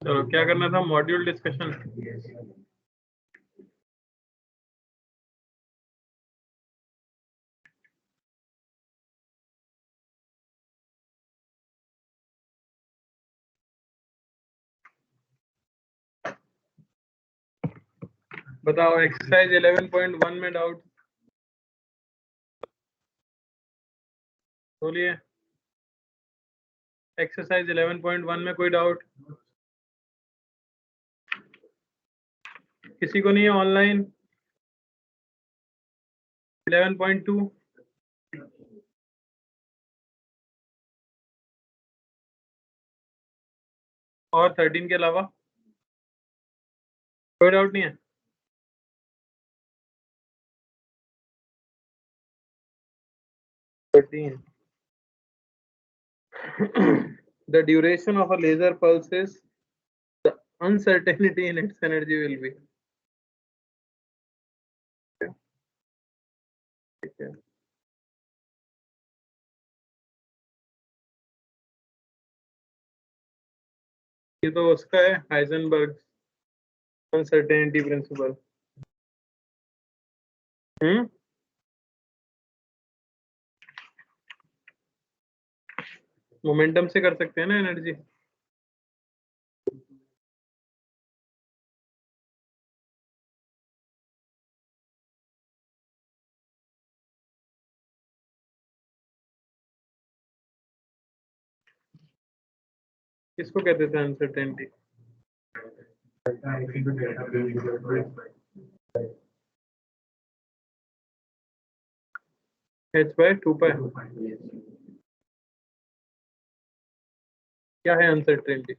चलो क्या करना था, मॉड्यूल डिस्कशन। बताओ एक्सरसाइज 11.1 में डाउट बोलिए। एक्सरसाइज 11.1 में कोई डाउट किसी को नहीं है? ऑनलाइन 11.2 और 13 के अलावा कोई डाउट नहीं है? The duration of a laser pulse is the uncertainty in its energy will be. ठीक है। ये तो उसका है हाइजेनबर्ग अनसर्टेनिटी प्रिंसिपल। मोमेंटम से कर सकते हैं ना एनर्जी। किसको कहते थे अनसर्टेनिटी? h/2π। क्या है अनसर्टेनिटी?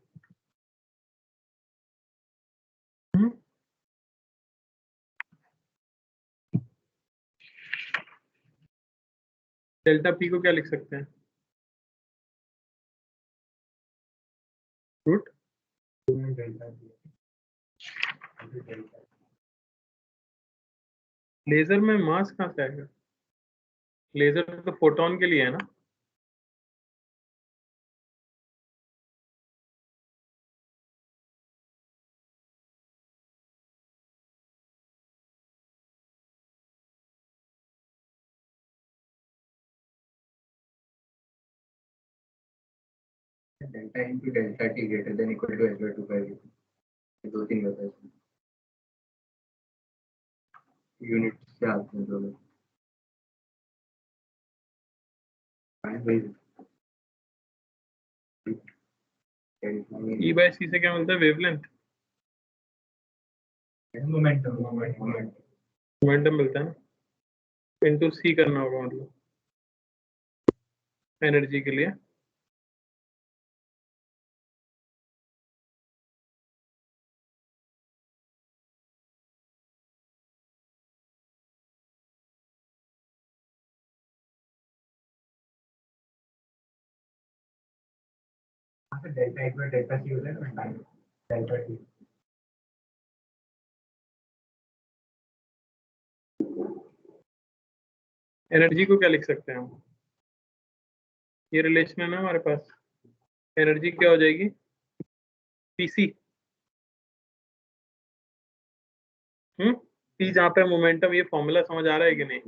डेल्टा पी को क्या लिख सकते हैं? रूट लेजर में मास कहाँ से आएगा? लेजर तो फोटोन के लिए है ना। Delta into delta T greater than equal to h/2π। दो तीन होता है यूनिट से आते हैं दोनों। E/c से क्या मिलता है? वेवलेंथ, मोमेंटम मिलता है ना, इनटू c करना होगा मतलब एनर्जी के लिए। डेल्टा एक बार डेल्टा सी होता है ना डेल्टा टी। एनर्जी को क्या लिख सकते हैं हम? ये रिलेशन है ना हमारे पास, एनर्जी क्या हो जाएगी? पीसी। पी जहाँ पे मोमेंटम, ये फॉर्मूला समझ आ रहा है कि नहीं?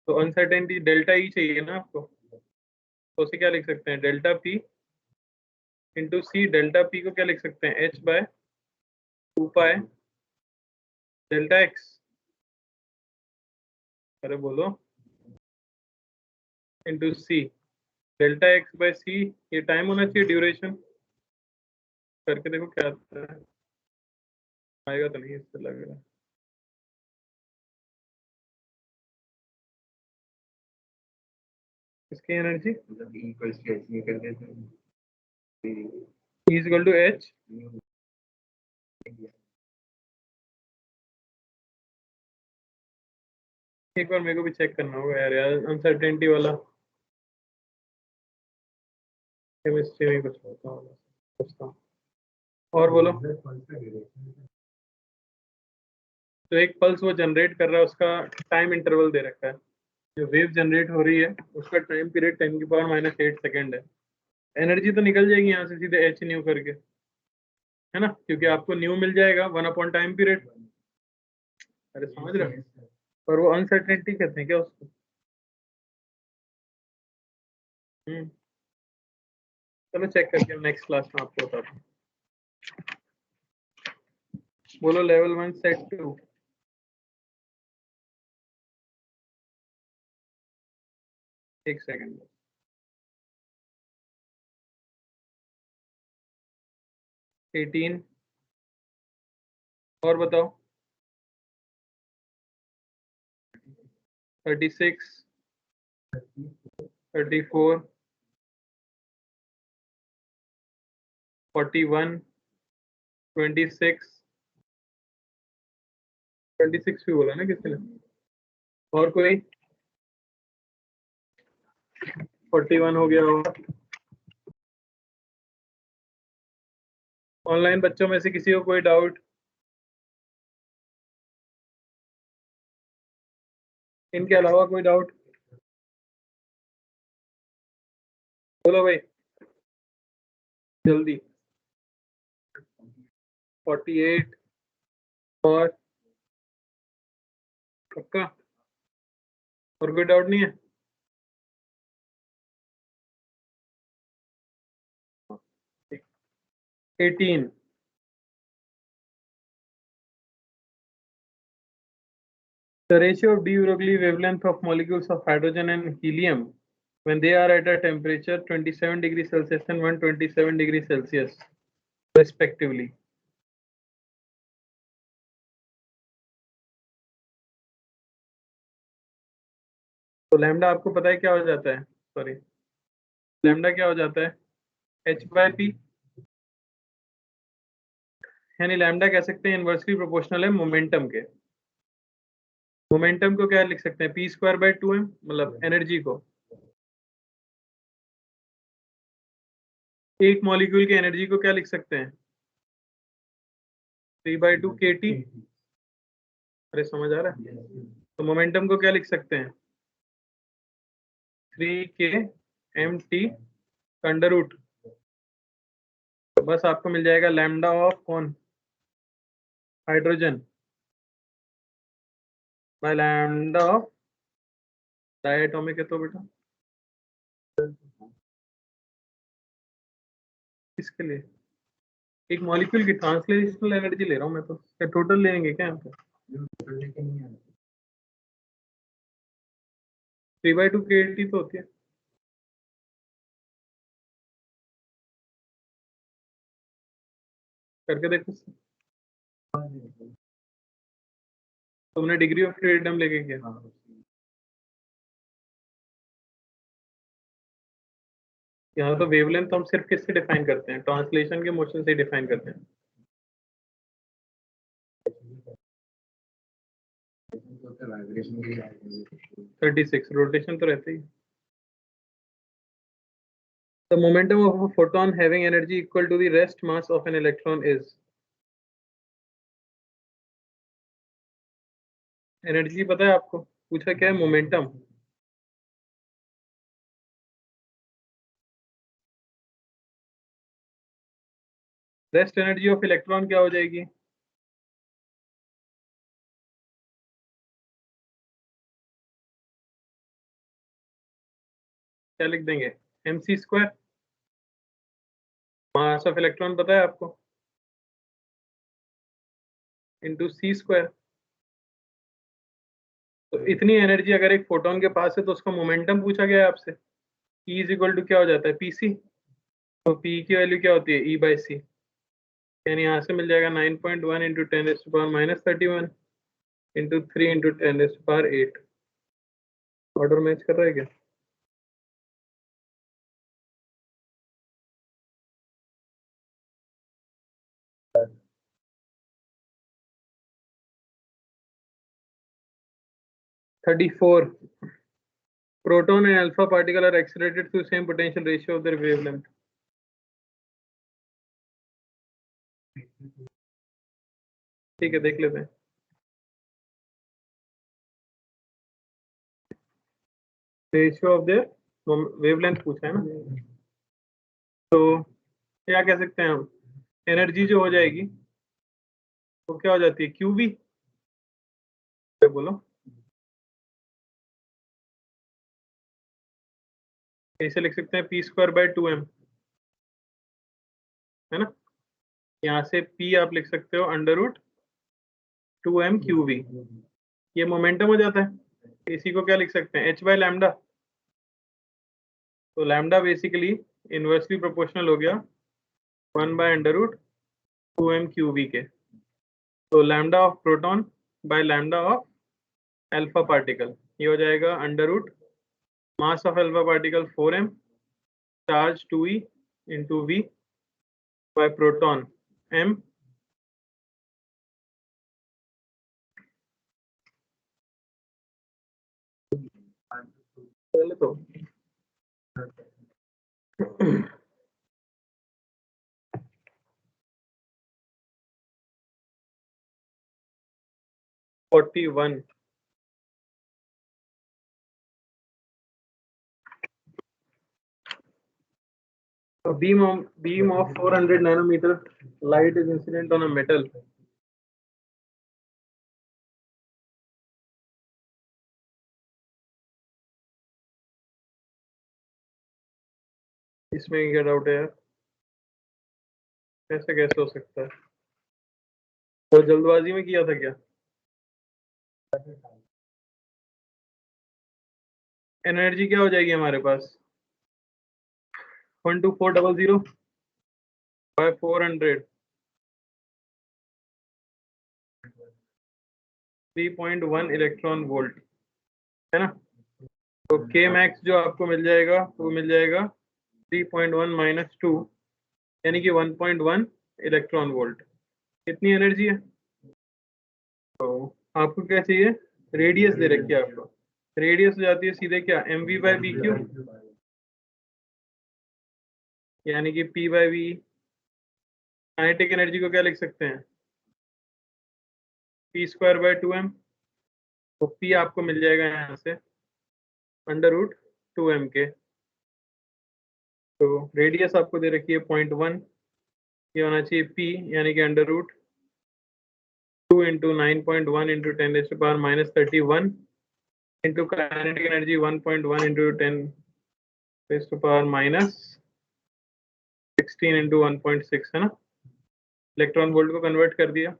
तो अनसर्टेनिटी डेल्टा ई चाहिए ना आपको, तो उसे क्या लिख सकते हैं? डेल्टा पी इंटू सी। डेल्टा पी को क्या लिख सकते हैं? h/2π delta x. अरे बोलो, इंटू सी। डेल्टा एक्स बाय सी, ये टाइम होना चाहिए, ड्यूरेशन। करके देखो क्या आता है, आएगा तो नहीं, इससे लगेगा। इसकी एनर्जी इक्वल्स टू h कर देते हैं। E equal to H. एक बार मेरे को भी चेक करना होगा यार, अनसर्टेनिटी वाला केमिस्ट्री में कुछ होता होगा, सोचता हूँ। और बोलो। तो एक पल्स वो जनरेट कर रहा है, उसका टाइम इंटरवल दे रखा है, जो वेव जनरेट हो रही है उसका टाइम पीरियड 10⁻⁸ सेकेंड है। एनर्जी तो निकल जाएगी यहाँ से सीधे एच न्यू करके, है ना, क्योंकि आपको न्यू मिल जाएगा 1 टाइम पीरियड। अरे समझ रहे हो, पर वो अनसर्टेनिटी कहते हैं क्या उसको? चलो चेक करके हम नेक्स्ट क्लास में आपको बताते हैं। बोलो लेवल 1 सेट 2। एक सेकंड। 18 और बताओ। 36 34 41 26 26 भी बोला ना किसी ने, और कोई? 41 हो गया होगा। ऑनलाइन बच्चों में से किसी को कोई डाउट? इनके अलावा कोई डाउट? बोलो भाई जल्दी। 48 और पक्का? और कोई डाउट नहीं है? ठीक। 18 the ratio of de Broglie wavelength of molecules of hydrogen and helium when they are at a temperature 27 degrees Celsius and 127 degrees Celsius respectively. तो लैम्डा आपको पता है क्या हो जाता है? सॉरी, लैम्डा क्या हो जाता है? h/p, यानी लैम्डा कह सकते हैं इनवर्सली प्रोपोर्शनल है मोमेंटम के। मोमेंटम को क्या लिख सकते हैं? p²/2m, मतलब एनर्जी को। एक मॉलिक्यूल की एनर्जी को क्या लिख सकते हैं? 3/2 kT। अरे समझ आ रहा है? तो मोमेंटम को क्या लिख सकते हैं? 3kmt under root. तो बस आपको मिल जाएगा लैम्डा ऑफ कौन? Hydrogen bye lambda of diatomic है तो बेटा किसके लिए? एक मॉलिक्यूल की ट्रांसलेशनल एनर्जी ले रहा हूँ मैं तो, क्या टोटल लेंगे क्या यहाँ पे? 3/2 kT तो होती है। करके देखो। तुमने डिग्री ऑफ फ्रीडम लेके किया? यहाँ तो वेवलेंथ हम सिर्फ किससे डिफाइन करते हैं? ट्रांसलेशन के मोशन से डिफाइन करते हैं। 36 रोटेशन तो रहते ही। The momentum of a photon having energy equal to the rest mass of an electron is। Energy पता है आपको? पूछा क्या है? Momentum. Rest energy of electron क्या हो जाएगी? क्या लिख देंगे? mc²। मास ऑफ इलेक्ट्रॉन पता है आपको? Into c²। तो इतनी एनर्जी अगर एक फोटोन के पास है तो उसका मोमेंटम पूछा गया है आपसे। E इज इक्वल टू क्या हो जाता है? pc। तो p की वैल्यू क्या होती है? E/c। यानी यहाँ से मिल जाएगा 9.1 into 10⁻⁻31 into 3 into 10⁸8। Order match कर रहा है क्या? (34) Proton and alpha particle are accelerated through same potential ratio of their wavelength. ठीक है, देख लेते हैं। रेशियो ऑफ देयर वेवलेंथ पूछा है ना, तो क्या कह सकते हैं हम, एनर्जी जो हो जाएगी वो क्या हो जाती है, क्यूवी, बोलो। ऐसे लिख सकते हैं p²/2m, है ना। यहाँ से p आप लिख सकते हो √2m QV, ये मोमेंटम हो जाता है। इसी को क्या लिख सकते हैं, h/λ। तो लैम्डा बेसिकली इनवर्सली प्रोपोर्शनल हो गया 1/√2m QV के। तो lambda of proton by lambda of alpha particle, ये हो जाएगा under root mass of alpha particle 4m, charge 2e into v by proton m, पहले तो 41। A beam of 400 nanometer light is incident on a metal. इसमें क्या doubt है यार, कैसे हो सकता है, तो जल्दबाजी में किया था क्या। एनर्जी क्या हो जाएगी हमारे पास 12400 बाय 400, 3.1 इलेक्ट्रॉन वोल्ट, है ना। तो के मैक्स जो आपको मिल जाएगा वो मिल जाएगा 3.1 माइनस 2, यानी कि 1.1 इलेक्ट्रॉन वोल्ट। कितनी एनर्जी है, तो आपको क्या चाहिए, रेडियस दे रखी है आपको, रेडियस हो जाती है सीधे क्या mv/bq, यानी कि p/v। काइनेटिक एनर्जी को क्या लिख सकते हैं, p²/2m। तो p आपको मिल जाएगा यहाँ से अंडर रूट 2m के। तो रेडियस आपको दे रखी है 0.1, ये होना चाहिए p, यानी कि under root 2 into 9.1 into 10⁻31 into kinetic energy 1.1 into 10⁻16 into 1.6, है ना। इलेक्ट्रॉन वोल्ट को कन्वर्ट कर दिया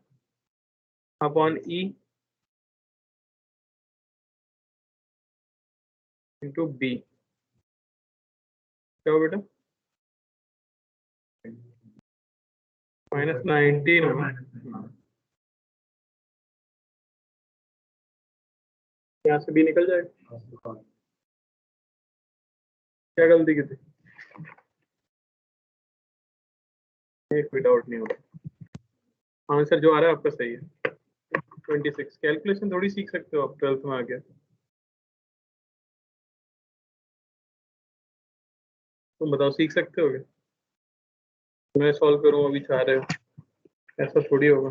अपॉन ई इंटू बी, क्या हो बेटा, -19 होगा। यहाँ से बी निकल जाएगा, क्या गलती की थी, कोई डाउट नहीं होगा, आंसर जो आ रहा है आपका सही है। 26 कैलकुलेशन थोड़ी सीख सकते हो आप 12th में आके, तुम बताओ सीख सकते हो क्या, मैं सॉल्व करूँ अभी चाह रहे हो, ऐसा थोड़ी होगा।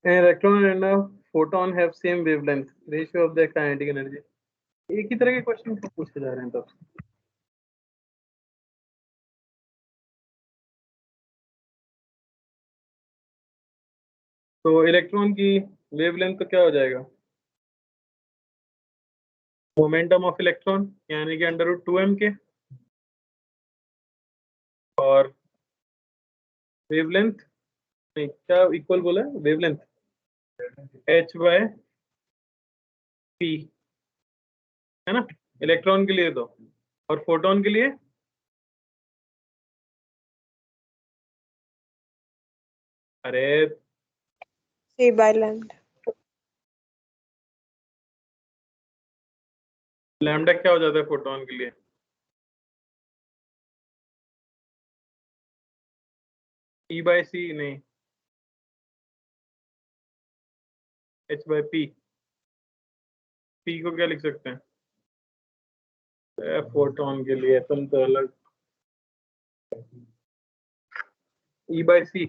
Electron and photon have same wavelength, ratio of the kinetic energy, एक ही तरह के क्वेश्चन पूछे जा रहे हैं तब। तो इलेक्ट्रॉन की वेवलेंथ तो क्या हो जाएगा, मोमेंटम ऑफ इलेक्ट्रॉन, यानी कि अंडर रूट 2m के, और वेवलेंथ नहीं क्या इक्वल बोला है, वेवलेंथ h/p, है ना, इलेक्ट्रॉन के लिए तो, और फोटोन के लिए अरे c/λ। लैम्डा क्या हो जाता है फोटोन के लिए, e/c नहीं, h/p, p को क्या लिख सकते हैं, फोटोन के लिए तुम तो अलग, e/c,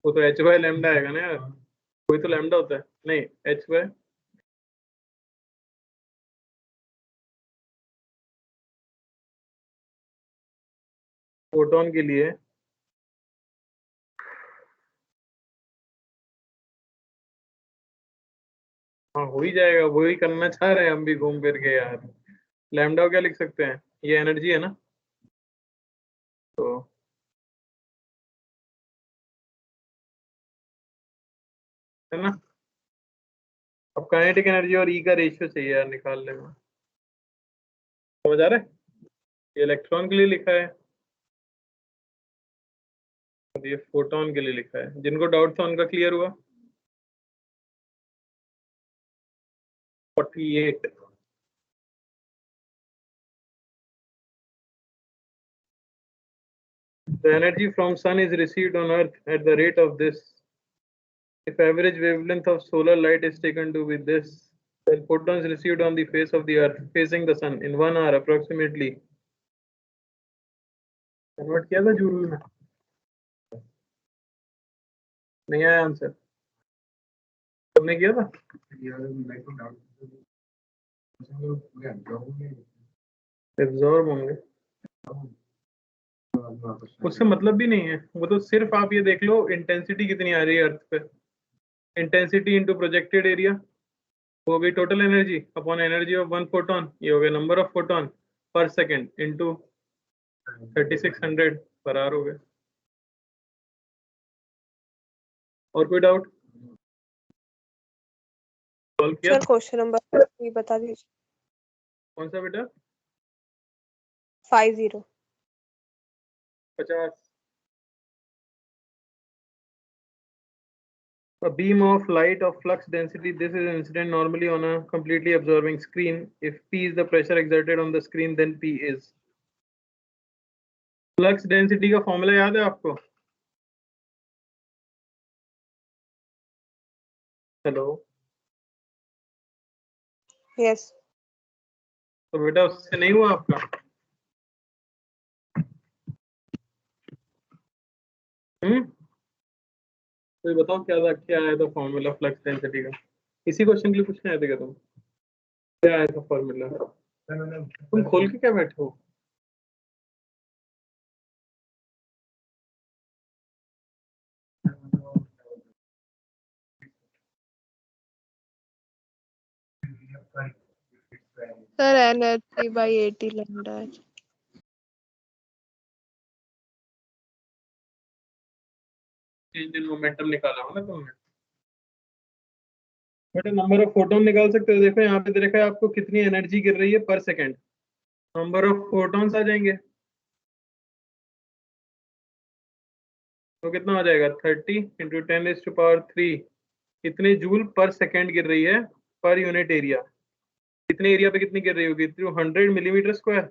वो तो h/λ आएगा ना यार, कोई तो लैम्डा होता है, नहीं h/ फोटोन के लिए हाँ हो ही जाएगा, वही करना चाह रहे हैं हम भी घूम फिर के यार। लैम्डा क्या लिख सकते हैं, ये एनर्जी है ना, तो है ना। अब काइनेटिक एनर्जी और ई का रेशियो चाहिए यार निकालने में, समझ आ रहा है। ये इलेक्ट्रॉन के लिए लिखा है और ये फोटोन के लिए लिखा है। जिनको डाउट था उनका क्लियर हुआ। 48 The energy from sun is received on earth at the rate of this. If average wavelength of solar light is taken to be this, then photons received on the face of the earth facing the sun in 1 hour approximately. Convert किया था joule में, नहीं आया answer, तुमने किया था। Absorb होंगे, उससे मतलब भी नहीं है। वो तो सिर्फ आप ये देख लो इंटेंसिटी कितनी आ रही है अर्थ पे, इंटेंसिटी इंटू प्रोजेक्टेड एरिया, हो गई total energy upon energy of one photon, ये हो गया नंबर ऑफ फोटोन पर सेकेंड इंटू 3600 पर आवर हो गए। और कोई डाउट? सॉल्व किया? सर क्वेश्चन नंबर 3 बता दीजिए। कौन सा बेटा? 50 50। A beam of light of flux density, this is incident normally on a completely absorbing screen. If P is the pressure exerted on the screen, then P is. Flux density का formula याद है आपको? Hello, yes तो बेटा उससे नहीं हुआ आपका? तो बताओ क्या आया था फॉर्मूला फ्लक्स डेंसिटी का? इसी क्वेश्चन के लिए पूछने आए थे क्या तुम? क्या आया था फॉर्मूला? तुम खोल के क्या बैठे हो? सर एनर्जी बाय 80 लैम्डा है। चेंज इन मोमेंटम निकाला हो ना तुमने बेटा। नंबर ऑफ फोटोन निकाल सकते हो। देखो यहाँ पे देखा है आपको कितनी एनर्जी गिर रही है पर सेकेंड, नंबर ऑफ फोटॉन्स आ जाएंगे, तो कितना आ जाएगा 30 इंटू 10⁻³ कितने जूल पर सेकेंड गिर रही है पर यूनिट एरिया। कितने एरिया पे कितनी गिर रही होगी? 100 मिलीमीटर स्क्वायर।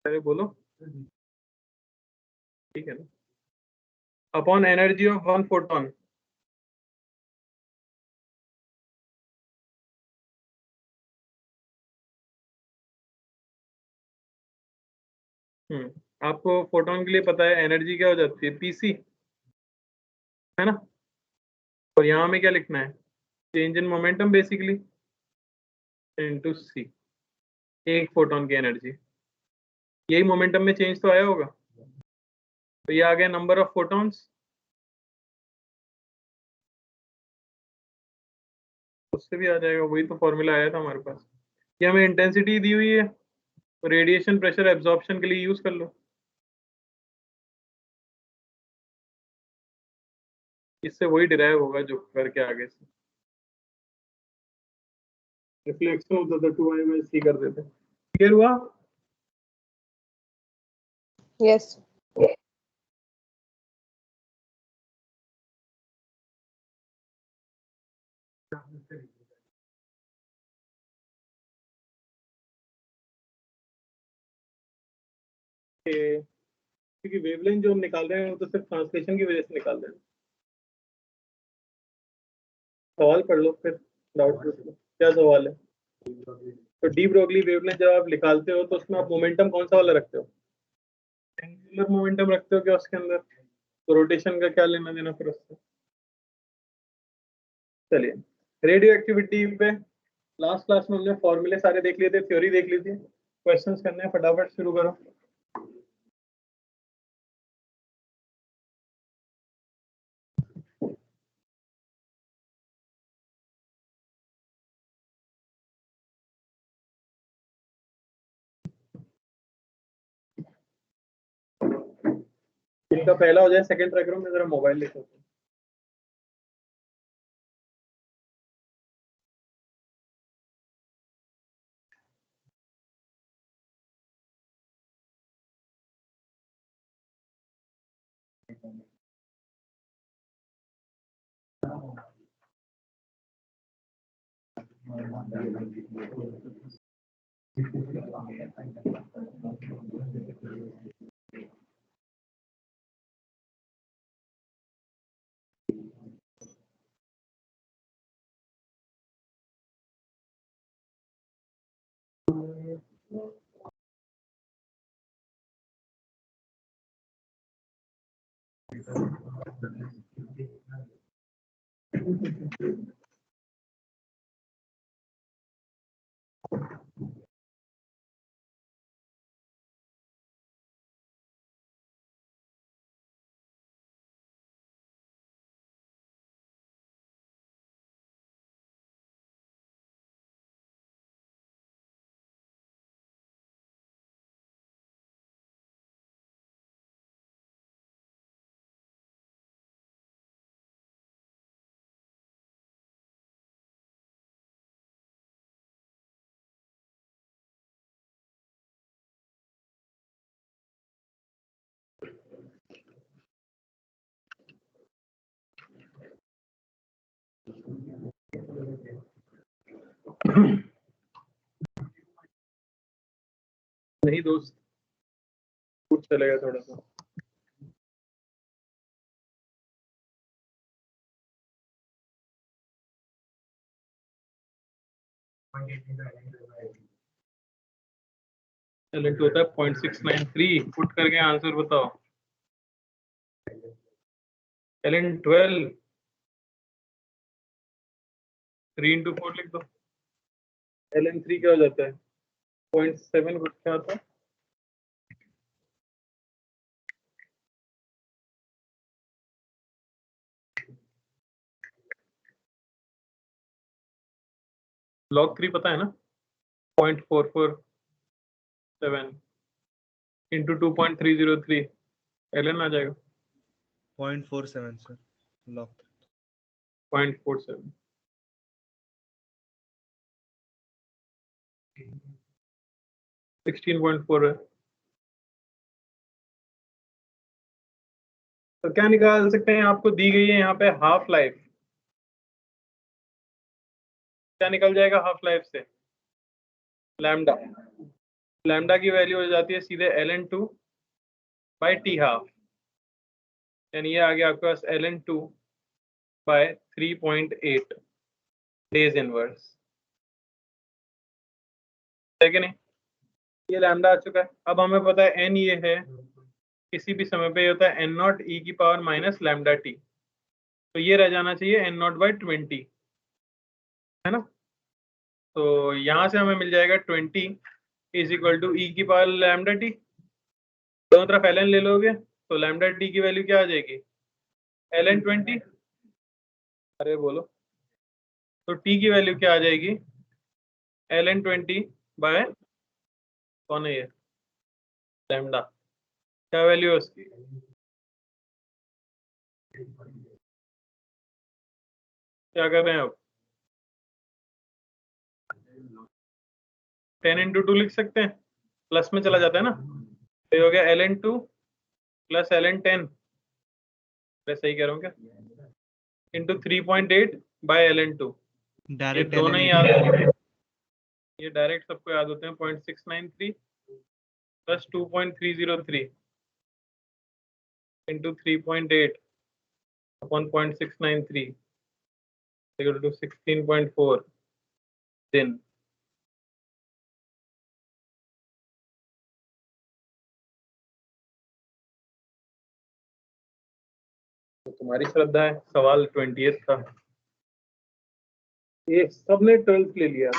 अरे बोलो, ठीक है ना, upon energy of one photon. आपको फोटोन के लिए पता है एनर्जी क्या हो जाती है, पीसी, है ना। और यहाँ में क्या लिखना है, change in momentum basically into C, एक फोटोन की एनर्जी। यही मोमेंटम में चेंज तो आया होगा, तो ये आ गया नंबर ऑफ फोटॉन्स, उससे भी आ जाएगा, वही तो फॉर्मूला आया था हमारे पास। ये हमें इंटेंसिटी दी हुई है, तो रेडिएशन प्रेशर एब्जॉर्प्शन के लिए यूज कर लो। इससे वही डिराइव होगा जो करके आगे से रिफ्लेक्शन होता था 2I/C कर देते। क्लियर हुआ? यस क्योंकि वेवलेंथ जो हम निकाल रहे हैं वो तो सिर्फ ट्रांसलेशन की वजह से निकाल रहे हैं। सवाल पढ़ लो फिर, डाउट पूछ लो क्या सवाल है। तो डी ब्रोगली वेवलेंथ जब आप निकालते हो तो उसमें आप मोमेंटम कौन सा वाला रखते हो? एंगुलर मोमेंटम रखते हो क्या उसके अंदर? तो रोटेशन का क्या लेना देना फिर उससे। चलिए, रेडियो एक्टिविटी पे लास्ट क्लास में हमने फॉर्मूले सारे देख लिए थे, थ्योरी देख ली थी। क्वेश्चंस करने हैं, फटाफट शुरू करो। इनका पहला हो जाए, सेकंड ट्राई करो, मैं जरा मोबाइल लेता हूँ। नहीं दोस्त, कुछ चलेगा थोड़ा सा। एलेंट होता है 0.693। पुट करके आंसर बताओ। एलेंट 12 3 into 4 लिख दो। एलेंट 3 क्या हो जाता है? 0.7 कुछ क्या आता है? log 3 पता है ना? 0.447 into 2.303 एलन आ जाएगा। 0.47 सर, लॉग 0.47 16.4 है। तो क्या निकाल सकते हैं? आपको दी गई है यहाँ पे हाफ लाइफ। क्या निकल जाएगा हाफ लाइफ से? लैम्डा। लैम्डा की वैल्यू हो जाती है सीधे ln2 बाय टी हाफ, यानी ये आ गया आपके पास ln2 बाय 3.8 डेज इनवर्स, है कि नहीं? ये लैम्डा आ चुका है। अब हमें पता है n ये है, किसी भी समय पे ये होता है n0 e की पावर माइनस लैम्डा टी, तो ये रह जाना चाहिए n0 बाई 20, है ना? तो यहाँ से हमें मिल जाएगा 20 इज इक्वल टू ई की पावर लैम्डा टी। दोनों तरफ ln ले लोगे तो लैम्डा टी की वैल्यू क्या आ जाएगी? ln 20। अरे बोलो, तो t की वैल्यू क्या आ जाएगी? ln 20 बाय, कौन है ये? लैम्डा। क्या वैल्यू है उसकी? क्या कर रहे हैं अब? 10 into 2 लिख सकते हैं, प्लस में चला जाता है ना, तो ये हो गया ln2 प्लस ln10, मैं सही कह रहा हूँ क्या? Into 3.8 by ln2। ये डायरेक्ट दोनों ही याद होते हैं, ये डायरेक्ट सबको याद होते हैं। 0.693 plus 2.303 into 3.8 upon 0.693 equal to 16.4 दिन। तो तुम्हारी श्रद्धा है, सवाल 20th था। ये सबने 12th ले लिया,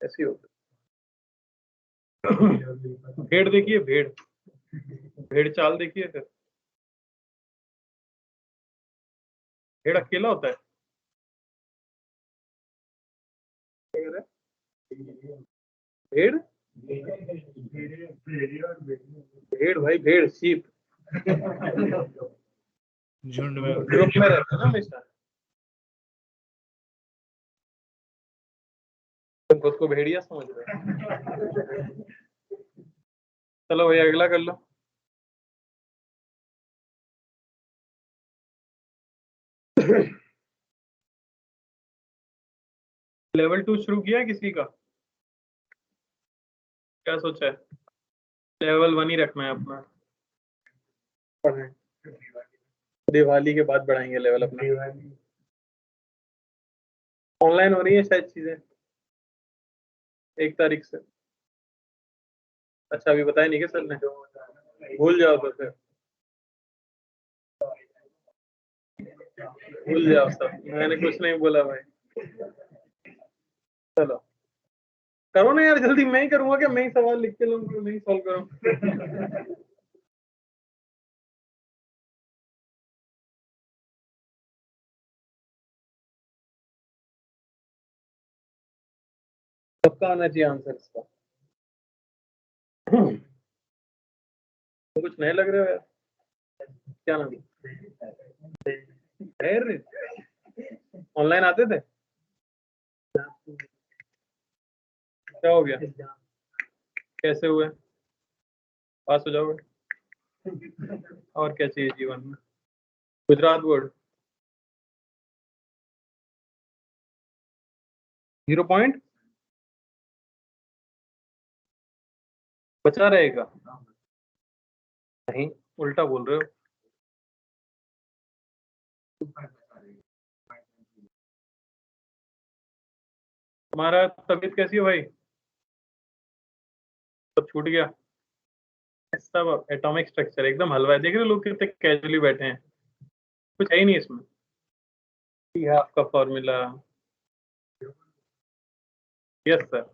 ऐसे होता है। भेड़ देखिए, भेड़, भेड़ चाल देखिए। फिर भेड़ अकेला होता है, क्या कह रहा है? भेड़ भेड़ भाई, भेड़, शीप झुंड में होते ग्रुप में रहते हैं ना हमेशा। तुम खुद को भेड़िया समझ रहे हो? चलो भाई अगला कर लो। लेवल 2 शुरू किया है किसी का? क्या सोचा है? लेवल 1 ही रखना है अपना। पढ़ें, दिवाली के बाद बढ़ाएंगे लेवल अपना। ऑनलाइन हो रही है शायद चीजें 1 तारीख से। अच्छा अभी बताया नहीं क्या सर ने? भूल जाओ तो फिर भूल जाओ सब, मैंने कुछ नहीं बोला भाई। चलो करो ना यार जल्दी, मैं ही करूंगा क्या? मैं ही सवाल लिख के लूंगा, मैं ही सॉल्व करूँ। सबका आना चाहिए आंसर इसका। तो कुछ नए लग रहे हो यार। क्या नाम है? ऑनलाइन आते थे? क्या हो गया? कैसे हुए? पास हो जाओगे। और क्या चाहिए जीवन में? गुजरात बोर्ड 0 पॉइंट बचा रहेगा? नहीं, उल्टा बोल रहे हो। तुम्हारा तबीयत कैसी है भाई? सब छूट गया? सब एटॉमिक स्ट्रक्चर एकदम हलवा है। देख रहे हो लोग कितने कैजुअली बैठे हैं, कुछ है ही नहीं इसमें। ये है आपका फॉर्मूला। Yes sir.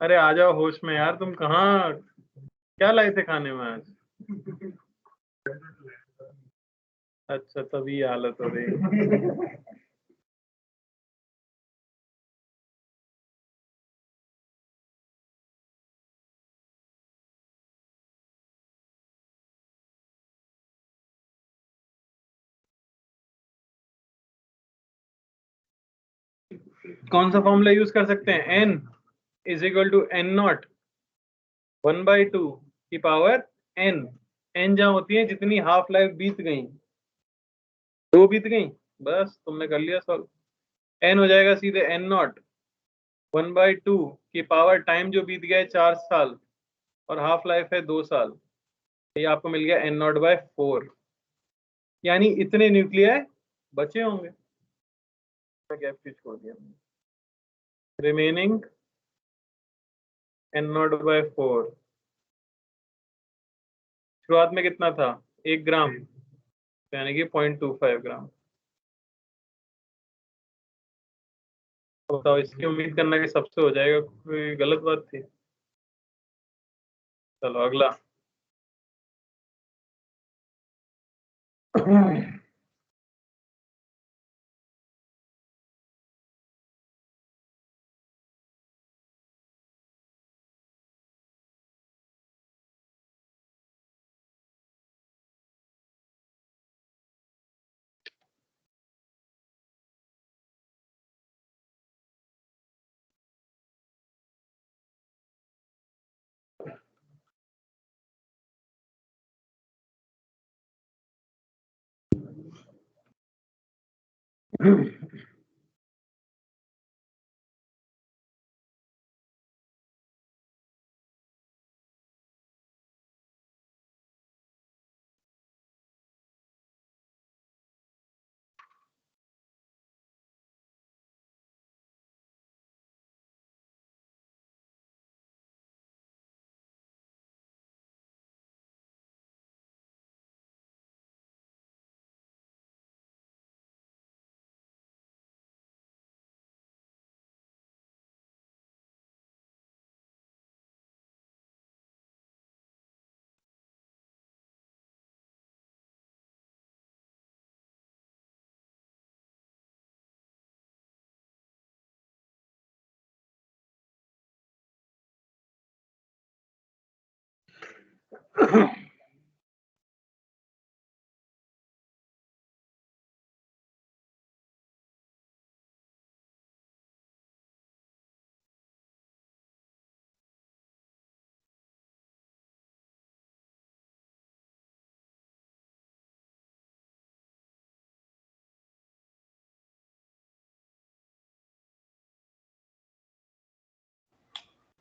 अरे आ जाओ होश में यार, तुम कहाँ? क्या लाए थे खाने में आज? अच्छा तभी ये हालत हो रही है। कौन सा फॉर्मूला यूज कर सकते हैं? n is equal to n naught 1/2 की पावर n। n जहां होती है जितनी हाफ लाइफ बीत गई, 2 बीत गई, बस तुमने कर लिया सॉल्व। n हो जाएगा सीधे n नॉट 1/2 की पावर टाइम जो बीत गया है 4 साल, और हाफ लाइफ है 2 साल। ये आपको मिल गया n0/4, यानी इतने न्यूक्लियाई बचे होंगे। गैप छोड़ दिया रिमेनिंग n0/4। शुरुआत में कितना था? 1 ग्राम, यानी कि 0.25 ग्राम। तो बताओ, इसकी उम्मीद करना कि सबसे हो जाएगा, कोई गलत बात थी? चलो अगला।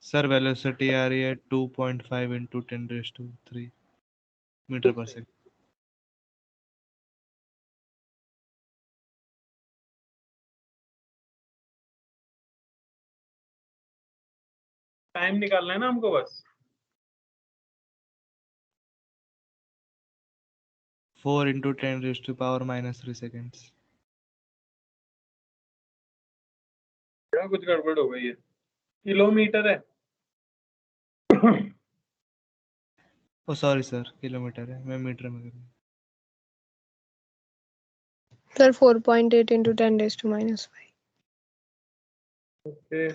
सर वेलोसिटी आ रही है 2.5 into 10⁻³ मीटर पर सेकंड। टाइम निकालना है ना हमको बस। 4 into 10⁻³ seconds। क्या कुछ गड़बड़ हो गई है। किलोमीटर है। ओ सॉरी सर, किलोमीटर है, मैं मीटर में कर रहा हूँ। Sir, 4.8 into 10⁻⁻5. ओके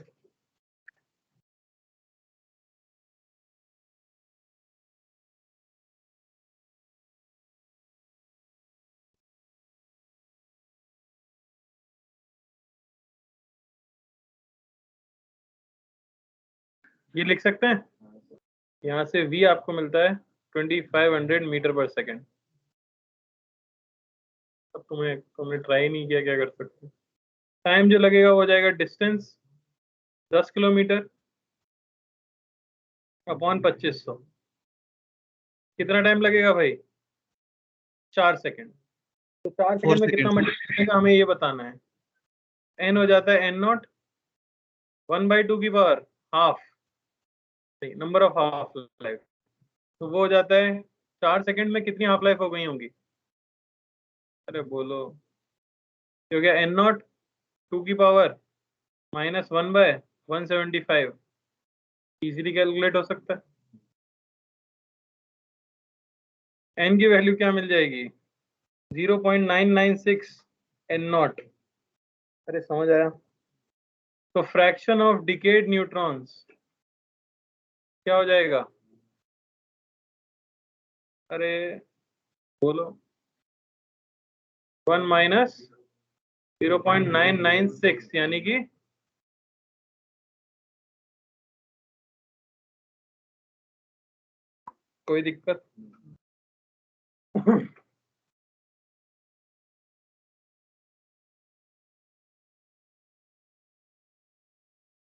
ये लिख सकते हैं। यहाँ से v आपको मिलता है 2500 मीटर पर सेकेंड। अब तुमने ट्राई नहीं किया, क्या कर सकते। टाइम जो लगेगा वो जाएगा डिस्टेंस 10 किलोमीटर अपॉन 2500। कितना टाइम लगेगा भाई? 4 सेकेंड। तो 4 सेकेंड में कितना seconds। मल्टीप्लाई हमें ये बताना है। n हो जाता है n0 1/2 की power half, number of half life. तो वो हो जाता है 4 सेकेंड में कितनी हाफ लाइफ हो गई होंगी? अरे बोलो। हो गया n0 2 की पावर -1/175। इजीली कैलकुलेट हो सकता है। n की वैल्यू क्या मिल जाएगी? 0.996 n0। अरे समझ आया। तो फ्रैक्शन ऑफ डिकेड न्यूट्रॉन्स क्या हो जाएगा? अरे बोलो। 1 माइनस 0.996 यानी कि कोई दिक्कत?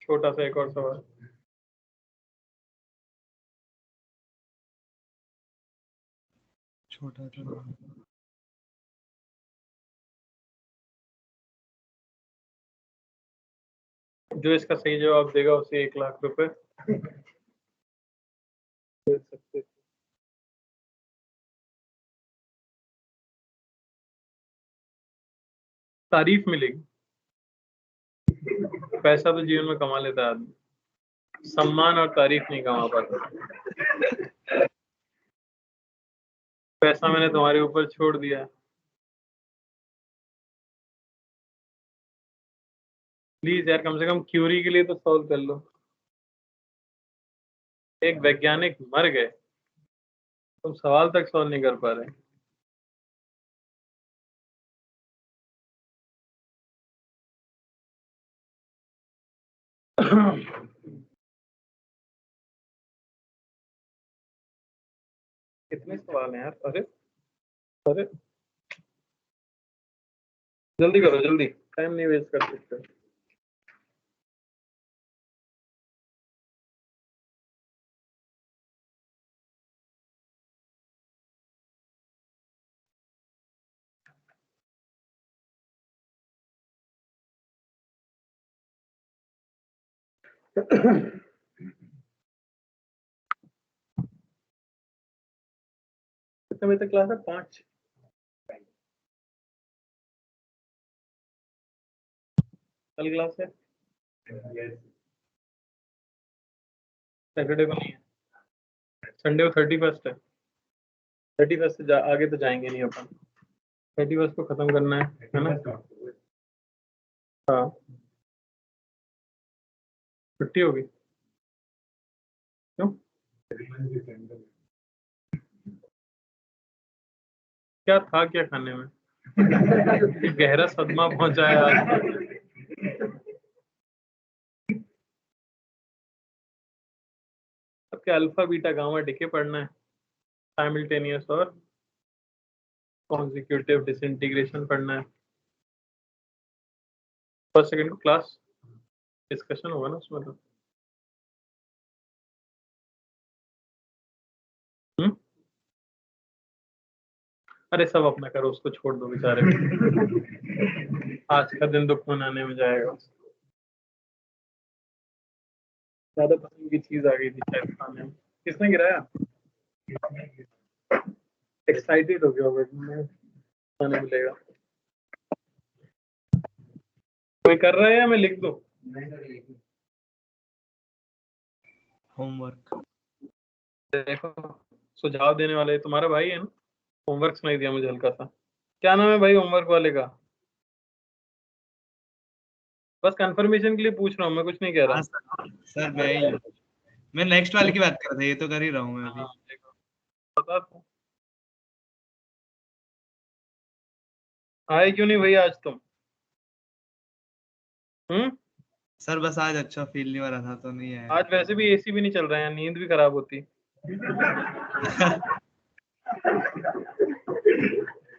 छोटा सा एक और सवाल। छोटा तो जो इसका सही जवाब देगा उसे 1 लाख रुपए दे सकते हैं। तारीफ मिलेगी। पैसा तो जीवन में कमा लेता है आदमी, सम्मान और तारीफ नहीं कमा पाता। पैसा मैंने तुम्हारे ऊपर छोड़ दिया। प्लीज यार कम से कम क्यूरी के लिए तो सॉल्व कर लो। एक वैज्ञानिक मर गए, तुम सवाल तक सॉल्व नहीं कर पा रहे। कितने सवाल हैं यार? अरे अरे जल्दी करो, जल्दी, टाइम नहीं वेस्ट कर सकते। कितने बजे तक क्लास है? 5। कल क्लास है? सैटरडे को नहीं है, संडे को 31st है। 31st से आगे तो जाएंगे नहीं अपन। 31st को खत्म करना है ना? हाँ छुट्टी होगी। क्यों? क्या था क्या खाने में? ये गहरा सदमा पहुंचा है आज। सबके अल्फा बीटा गामा डिके पढ़ना है, साइमल्टेनियस और कॉन्जिक्यूटिव डिसइंटीग्रेशन पढ़ना है। फर्स्ट सेकंड को क्लास डिस्कशन होगा ना उसमें तो। अरे सब अपना करो, उसको छोड़ दो बेचारे को। आज का दिन दुख मनाने में जाएगा। ज्यादा पसंद की चीज आ गई थी शायद खाने में। किसने गिराया? एक्साइटेड हो गया होगा कि खाने मिलेगा। कोई कर रहा है या मैं लिख दूं? होमवर्क। देखो सुझाव देने वाले तुम्हारा भाई है ना, होमवर्क सुनाई दिया मुझे हल्का सा। क्या नाम है भाई होमवर्क वाले का? बस कंफर्मेशन के लिए पूछ रहा हूँ, मैं कुछ नहीं कह रहा। हाँ सर मैं ही हूँ। मैं नेक्स्ट वाले की बात कर रहा था, ये तो कर ही रहा हूँ मैं अभी। हाँ, देखो बता तो। आए क्यों नहीं भैया आज तुम? सर बस आज अच्छा फील नहीं हो रहा था तो नहीं आया। आज वैसे भी एसी भी नहीं चल रहा है, नींद भी खराब होती।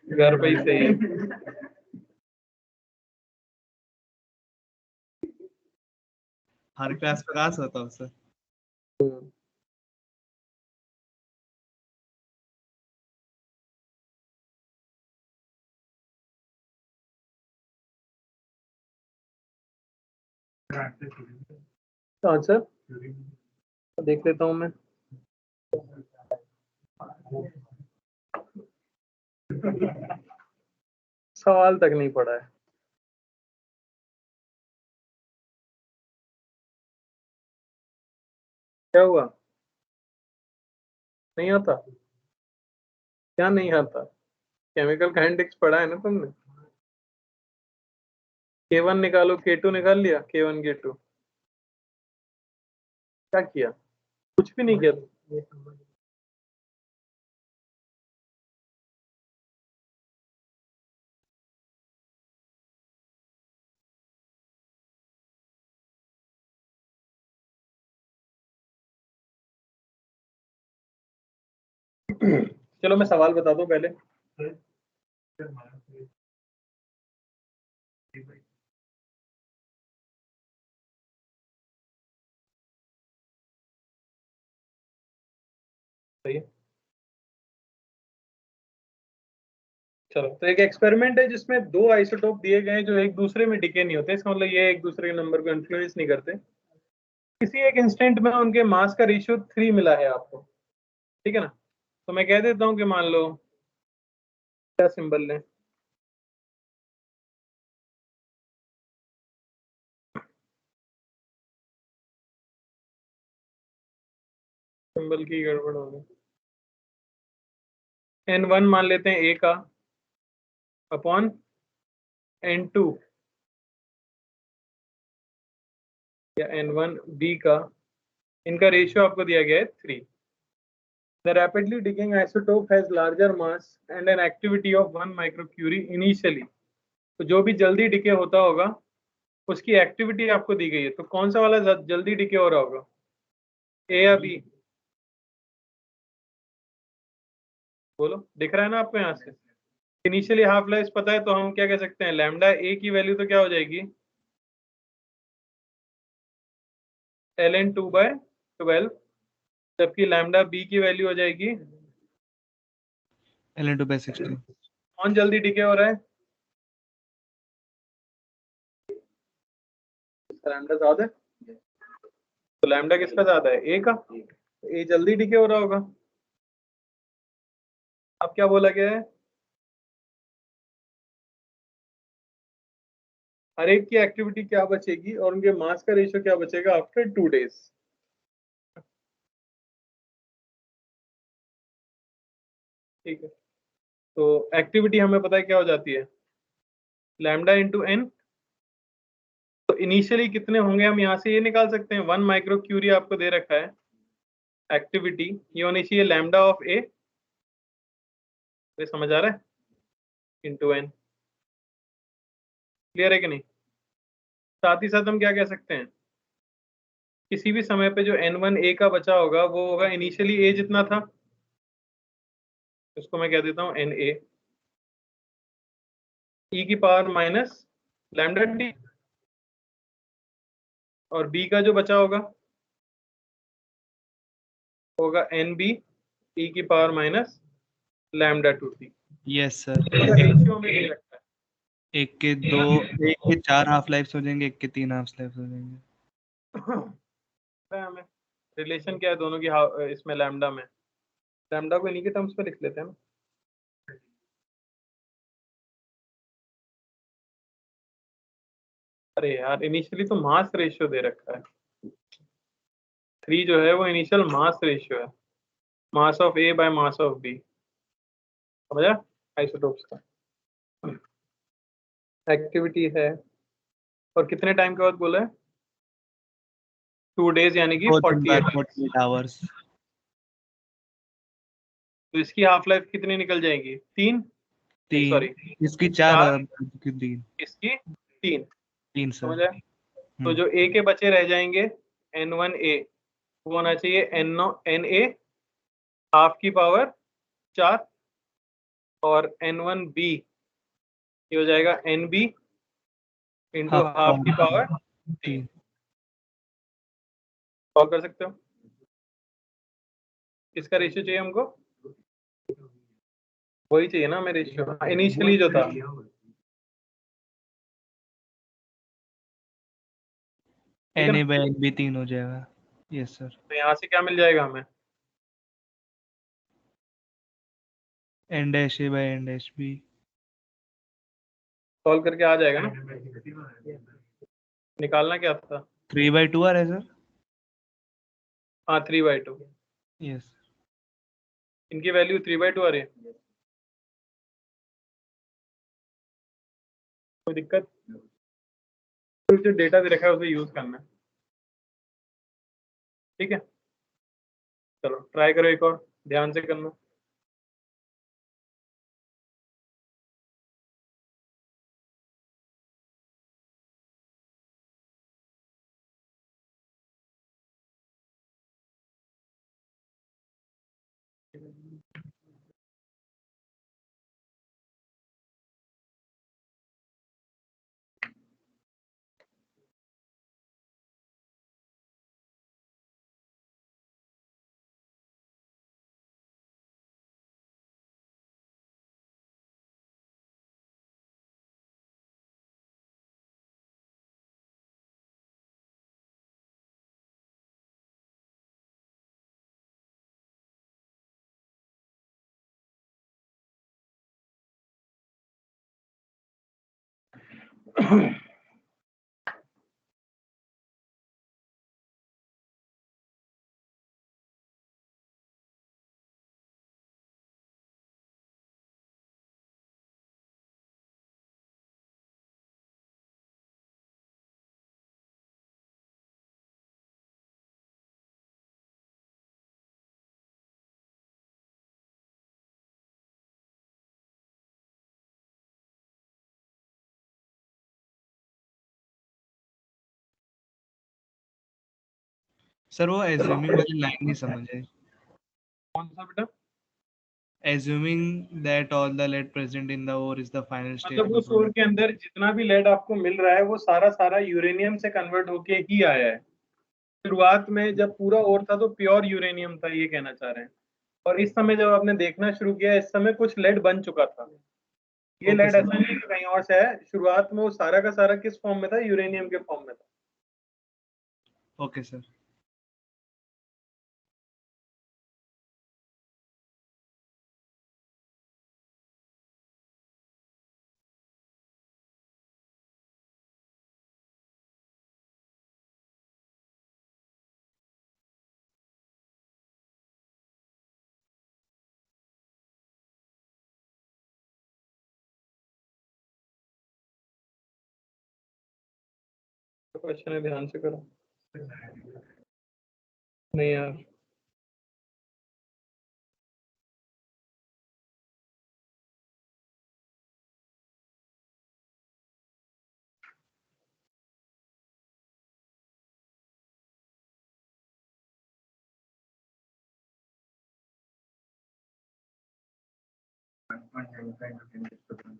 घर पे ही सही है। हर क्लास में कहाँ सोता हूँ सर। आंसर देख लेता हूँ मैं। सवाल तक नहीं पढ़ा है। क्या हुआ? नहीं आता? क्या नहीं आता? केमिकल काइनेटिक्स पढ़ा है ना तुमने? K1 निकालो, K2 निकाल लिया, K1 K2। क्या किया? कुछ भी नहीं किया तुम। चलो मैं सवाल बता दूं पहले। सही है। चलो तो एक एक्सपेरिमेंट है जिसमें दो आइसोटोप दिए गए हैं जो एक दूसरे में डिके नहीं होते। इसका मतलब ये एक दूसरे के नंबर को इन्फ्लुएंस नहीं करते। किसी एक इंस्टेंट में उनके मास का रेशियो 3 मिला है आपको, ठीक है ना? तो मैं कह देता हूं कि मान लो, क्या सिंबल लें? सिंबल की गड़बड़ हो गई। N1 मान लेते हैं A का अपॉन N2 या N1 B का, इनका रेशियो आपको दिया गया है 3। The rapidly decaying isotope has larger mass and an activity of 1 microcurie initially। तो जो भी जल्दी डिके होता होगा उसकी एक्टिविटी आपको दी गई है। तो कौन सा वाला जल्दी डिके हो रहा होगा, ए या बी? बोलो, दिख रहा है ना आपको यहाँ से? इनिशियली हाफ लाइफ पता है तो हम क्या कह सकते हैं, लैम्डा ए की वैल्यू तो क्या हो जाएगी, ln2/12, जबकि लैम्डा बी की वैल्यू हो जाएगी ln2/16। कौन जल्दी डिके हो रहा है? लैम्डा ज्यादा है, तो लैम्डा किसका ज्यादा है, ए का। ए जल्दी डिके हो रहा होगा। अब क्या बोला गया है, हर एक की एक्टिविटी क्या बचेगी और उनके मास का रेशियो क्या बचेगा आफ्टर 2 days। ठीक है, तो एक्टिविटी हमें पता है क्या हो जाती है, लैम्डा इंटू एन। तो इनिशियली कितने होंगे हम यहाँ से ये निकाल सकते हैं, 1 माइक्रोक्यूरी आपको दे रखा है एक्टिविटी, ये होनी चाहिए लैम्डा ऑफ ए। समझ आ रहा है? Into N. क्लियर है कि नहीं? साथ ही साथ हम क्या कह सकते हैं, किसी भी समय पे जो n1 a का बचा होगा वो होगा इनिशियली a जितना था, उसको मैं कह देता हूँ एन ए, ई की पावर माइनस लैम्डा टी, और b का जो बचा होगा एन बी ई की power minus lambda two T. Yes sir. Ratio में दे रखा है। एक के 4 हाफ लाइफ हो जाएंगे, एक के 3 हाफ लाइफ हो जाएंगे। पता है हमें रिलेशन क्या है दोनों की, इसमें लैम्डा में, लैम्डा को इन्हीं के टर्म्स में लिख लेते हैं ना। अरे यार इनिशियली तो मास रेशियो दे रखा है, 3 जो है वो इनिशियल मास रेशियो है, mass of A by mass of B, समझा आइसोटोप्स का। एक्टिविटी है, और कितने टाइम के बाद बोला है? 2 डेज यानी कि 48। 48 आवर्स। तो इसकी हाफ लाइफ कितनी निकल जाएगी? 3, सॉरी 3, इसकी 4 4, की 3। इसकी 3, 3 सर। समझ आया? तो जो ए के बचे रह जाएंगे n1a, वो होना चाहिए na हाफ की पावर 4, और n1b ये हो जाएगा nb इंटू हाफ की पावर 3। सॉल्व कर सकते हो? किसका रेशियो चाहिए हमको? वही चाहिए ना हमें रेशियो, इनिशियली जो था। N A by N B 3 हो जाएगा। Yes sir. तो यहाँ से क्या मिल जाएगा हमें? N dash A by N dash B. Solve करके आ जाएगा ना? निकालना क्या था? 3/2 आ रहा है सर। हाँ 3/2, यस। इनकी वैल्यू 3/2 आ रही है। कोई दिक्कत? तो जो डेटा दे रखा है उसे यूज करना है, ठीक है? चलो ट्राई करो एक और, ध्यान से करना। सर वो एज्यूमिंग वाली लाइन नहीं समझ आई। कौन सा बेटा? Assuming that all the lead present in the ore is the final state मतलब of the उस ore product. के अंदर जितना भी लेड आपको मिल रहा है वो सारा सारा यूरेनियम से कन्वर्ट होके ही आया है। शुरुआत में जब पूरा ओर था तो प्योर यूरेनियम था, ये कहना चाह रहे हैं। और इस समय जब आपने देखना शुरू किया, इस समय कुछ लेड बन चुका था। ये Okay, लेड sir. ऐसा नहीं कि कहीं और से है, शुरुआत में वो सारा का सारा किस फॉर्म में था? यूरेनियम के फॉर्म में था। Okay, sir. क्वेश्चन है, ध्यान से करो। नहीं यार, 1.95 into 10 raised to 1.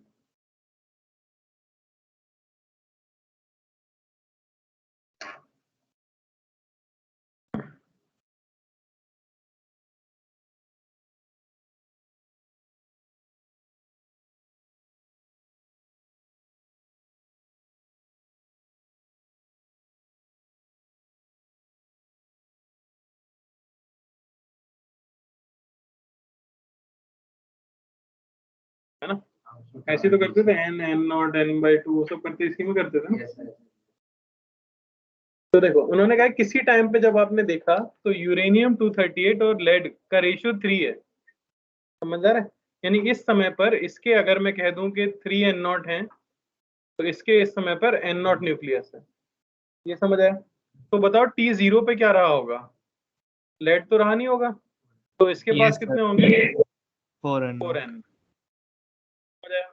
है ना? ऐसे तो करते थे n n naught n by 2 वो सब करते इसी में करते थे ना। Yes, sir. तो देखो उन्होंने कहा किसी टाइम पे जब आपने देखा तो यूरेनियम 238 और लेड का रेशियो 3 है, समझ आ रहा है? यानी इस समय पर इसके अगर मैं कह दूं कि 3 n नॉट है तो इसके इस समय पर n नॉट न्यूक्लियस है, ये समझ आया? तो बताओ T0 पे क्या रहा होगा? लेड तो रहा नहीं होगा, तो इसके पास Yes, कितने sir. होंगे? 4 and 4n।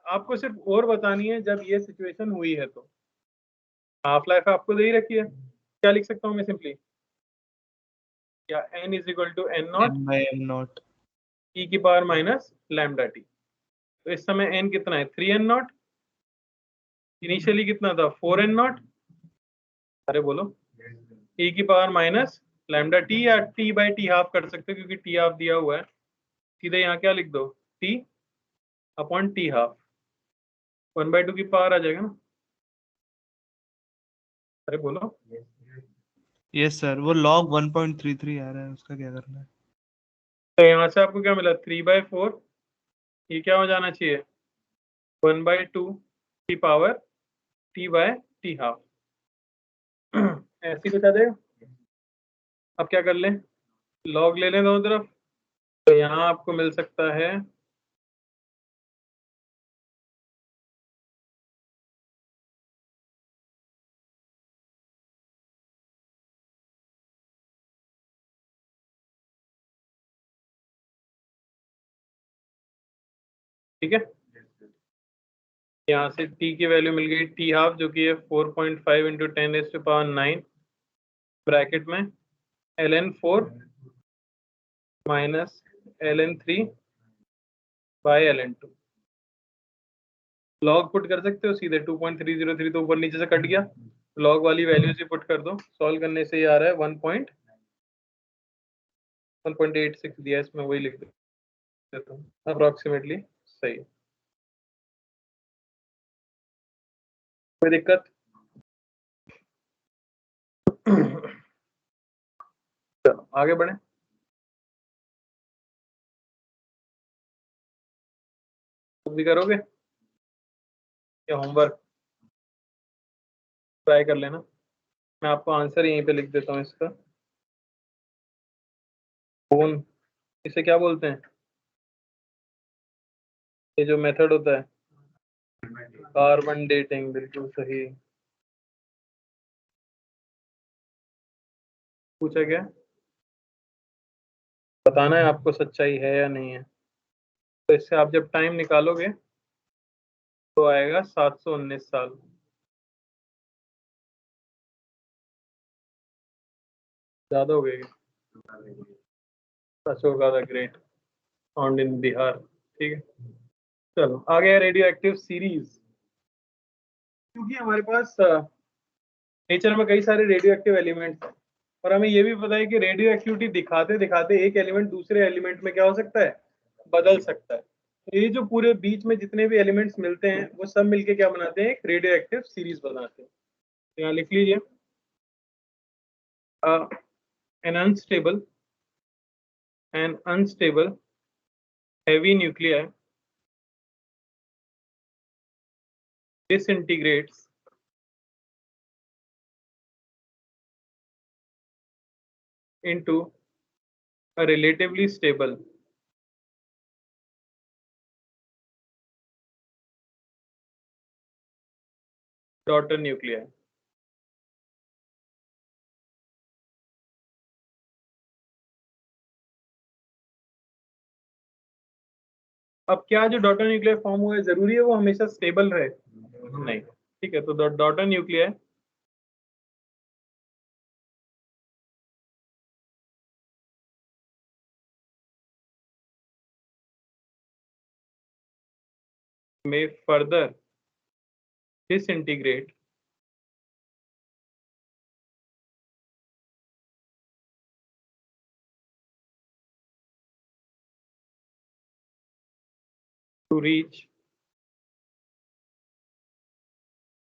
आपको सिर्फ और बतानी है जब ये सिचुएशन हुई है तो हाफ लाइफ आपको दे ही रखी है, क्या लिख सकता हूँ मैं सिंपली, या n is equal to n naught n by m naught. e की पावर माइनस लैम्डा टी। तो इस समय n कितना है? 3n not. इनिशियली कितना था? 4n not. अरे बोलो, e की पावर माइनस लैम्डा टी, या t बाई टी हाफ कर सकते हो क्योंकि t हाफ दिया हुआ है, सीधे यहाँ क्या लिख दो? t अपॉन टी हाफ, 1/2 की पावर आ जाएगा ना। अरे बोलो, Yes, sir. वो log 1.33 आ रहा है, उसका क्या करना है? तो यहाँ से आपको क्या मिला? 3/4, ये क्या हो जाना चाहिए? 1/2 की power T by T half. ऐसी कुछ आ जाएगा। अब क्या कर लें? लॉग ले लें दोनों तरफ, तो यहाँ आपको मिल सकता है ठीक है। यहाँ से t की वैल्यू मिल गई टी हाफ जो कि है 4.5 इंटू 10⁹ ब्रैकेट में ln4 minus ln3 bye ln2। Log put कर सकते हो सीधे, 2.303 तो ऊपर नीचे से कट गया, लॉग वाली वैल्यूज ही पुट कर दो, सॉल्व करने से ये आ रहा है 1.186 दिया, इसमें वही लिख देता हूँ अप्रोक्सीमेटली, सही है। कोई दिक्कत? चलो आगे बढ़े। तुम भी करोगे या होमवर्क ट्राई कर लेना, मैं आपको आंसर यहीं पे लिख देता हूँ इसका। फोन, इसे क्या बोलते हैं? ये जो मेथड होता है, कार्बन डेटिंग, बिल्कुल सही। पूछा गया, बताना है आपको सच्चाई है या नहीं है। तो इससे आप जब टाइम निकालोगे तो आएगा 719 साल। ज्यादा हो गए? Ashoka the great found in Bihar, ठीक है। चलो आगे है रेडियो एक्टिव सीरीज। क्योंकि हमारे पास नेचर में कई सारे रेडियो एक्टिव एलिमेंट्स हैं और हमें ये भी पता है कि रेडियो एक्टिविटी दिखाते दिखाते एक एलिमेंट दूसरे एलिमेंट में क्या हो सकता है? बदल सकता है। तो ये जो पूरे बीच में जितने भी एलिमेंट्स मिलते हैं वो सब मिलके क्या बनाते हैं? एक रेडियो एक्टिव सीरीज बनाते हैं। तो यहाँ लिख लीजिए, an unstable heavy nuclei disintegrates into a relatively stable daughter nuclei। अब क्या जो डॉटर न्यूक्लियर फॉर्म हुआ है जरूरी है वो हमेशा स्टेबल रहे? नहीं, ठीक है। तो daughter nuclear may further disintegrate to reach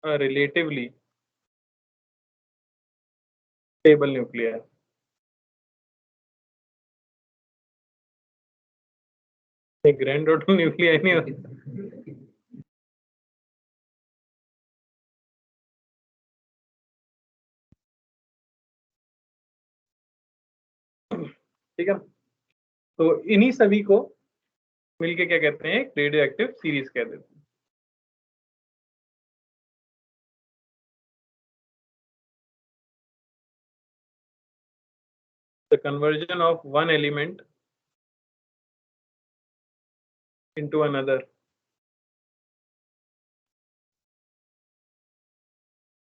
a relatively stable nuclei. Grand total nuclei नहीं होती। ठीक है, तो इन्हीं सभी को मिलके क्या कहते हैं, रेडियो एक्टिव सीरीज कहते हैं। The conversion of one element into another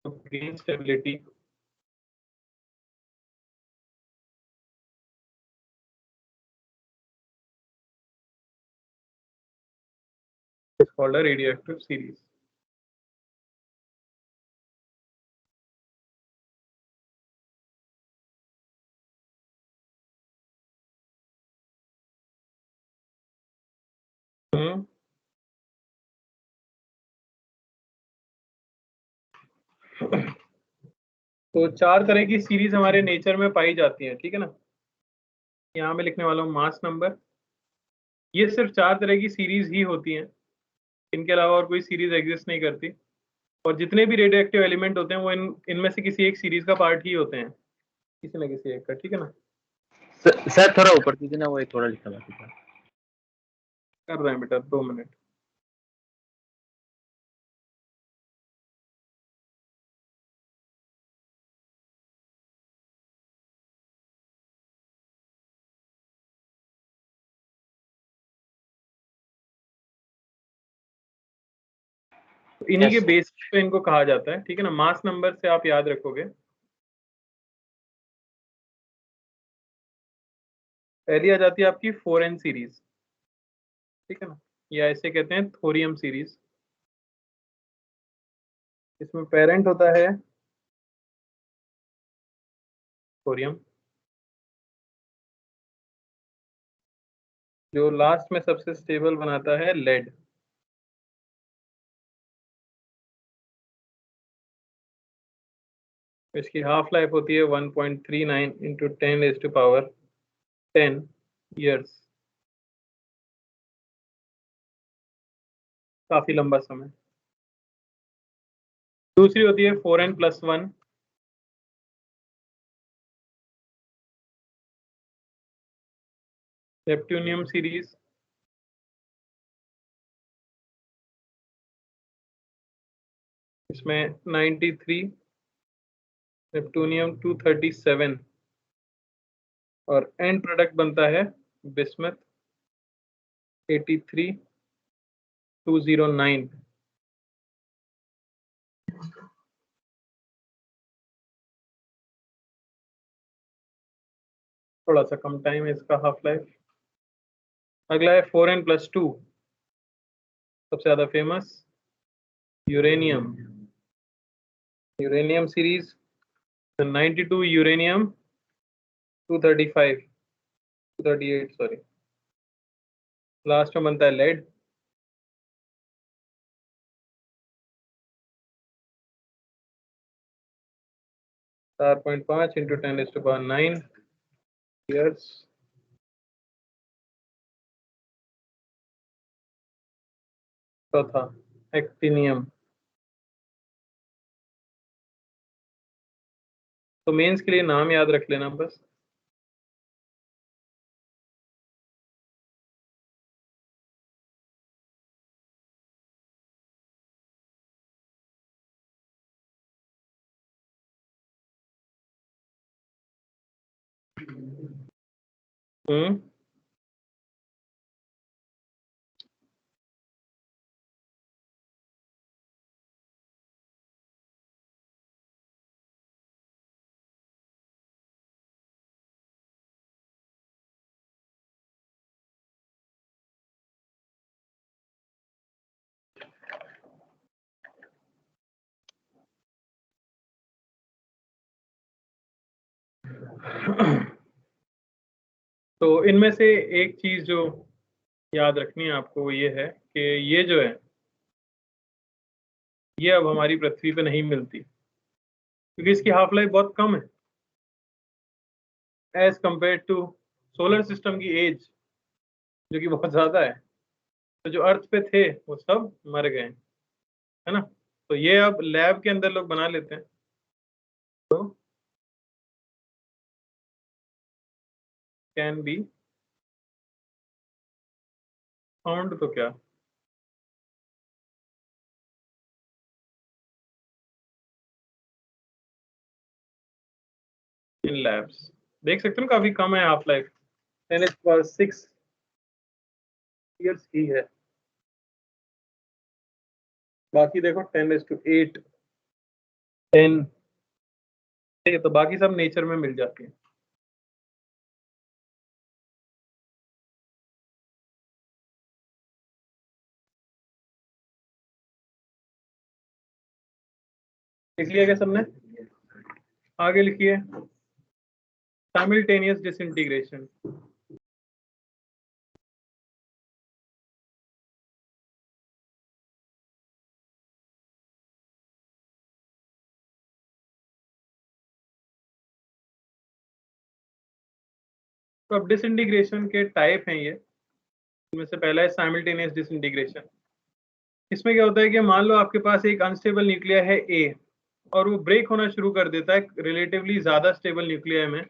to gain stability is called a radioactive series. तो चार तरह की सीरीज हमारे नेचर में पाई जाती हैं, ठीक है ना। यहाँ मैं लिखने वाला हूँ मास नंबर। ये सिर्फ चार तरह की सीरीज ही होती हैं, इनके अलावा और कोई सीरीज एग्जिस्ट नहीं करती। और जितने भी रेडियो एक्टिव एलिमेंट होते हैं वो इनमें से किसी एक सीरीज का पार्ट ही होते हैं, किसी न किसी एक का, ठीक है ना। सर थोड़ा ऊपर कीजिए ना, वो थोड़ा लिखा बाकी था। कर रहे हैं बेटा, 2 मिनट। इन्हीं के Yes. बेसिस पे इनको कहा जाता है, ठीक है ना। मास नंबर से आप याद रखोगे। पहली आ जाती है आपकी 4n सीरीज, ठीक है ना, या ऐसे कहते हैं थोरियम सीरीज। इसमें पेरेंट होता है थोरियम, जो लास्ट में सबसे स्टेबल बनाता है लेड। इसकी हाफ लाइफ होती है 1.39 इंटू 10⁻10 ईयर्स, काफी लंबा समय। दूसरी होती है 4n+1, नेपट्यूनियम सीरीज। इसमें 93, नेपट्यूनियम 237 और एंड प्रोडक्ट बनता है बिस्मथ 83,209। थोड़ा सा कम टाइम है इसका हाफ लाइफ। अगला है 4n+2, सबसे ज्यादा famous uranium. Uranium series 92, uranium 235, 238 sorry. Last में बनता है लेड। चार 4.5 इंटू 10⁻9 ईयर्स। चौथा एक्टिनियम। तो मेंस के लिए नाम याद रख लेना बस। हम्म, तो इनमें से एक चीज जो याद रखनी है आपको वो ये है कि ये जो है ये अब हमारी पृथ्वी पे नहीं मिलती, क्योंकि इसकी हाफ लाइफ बहुत कम है age compare to solar system की एज जो कि बहुत ज्यादा है। तो जो अर्थ पे थे वो सब मर गए, है ना। तो ये अब लैब के अंदर लोग बना लेते हैं। तो कैन बी फाउंड, तो क्या इन लैब्स देख सकते हो काफी कम है हाफ लाइफ, 10⁶ ईयर्स की है। बाकी देखो 10⁸ 10, ठीक है। तो बाकी सब नेचर में मिल जाती है। इसलिए क्या सबने आगे लिखिए साइमल्टेनियस डिसइंटीग्रेशन। तो अब डिसइंटीग्रेशन के टाइप हैं ये, इनमें से पहला है साइमल्टेनियस डिसइंटीग्रेशन। इसमें क्या होता है कि मान लो आपके पास एक अनस्टेबल न्यूक्लिया है ए और वो ब्रेक होना शुरू कर देता है रिलेटिवली ज्यादा स्टेबल न्यूक्लिया में